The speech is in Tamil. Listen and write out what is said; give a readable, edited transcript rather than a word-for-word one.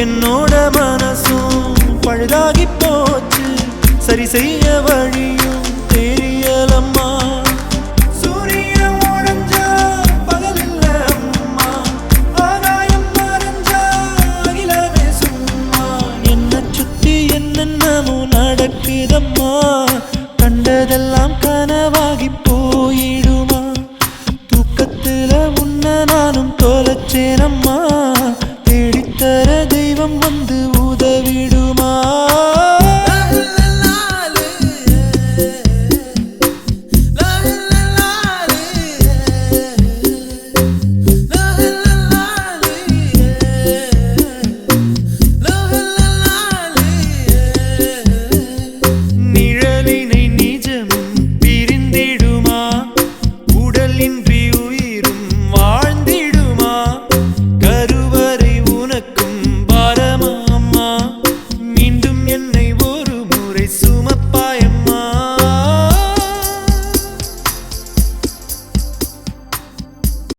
என்னோட மனசும் பழுதாகி போச்சு சரி செய்ய வழியும் தெரியலம்மா சூரியன் உடைஞ்சா பகலில்ல அம்மா ஆகாயம் மறைஞ்சா அகிலமே சும்மா என்ன சுத்தி என்னென்னமோ நடக்குதம்மா கண்டதெல்லாம் கனவாகி போயிடுமா தூக்கத்துல உன்ன நானும் தொலைச்சேனம்மா தேடித்தர தெய்வம் வந்து உதவிடுமா நிழலினை நிஜமும் பிரிந்திடுமா உடலின்றி உயிரும் வாழ்ந்திடுமா கருவறை உனக்கும் பாரமாமா மீண்டும் என்னை ஒரு முறை சும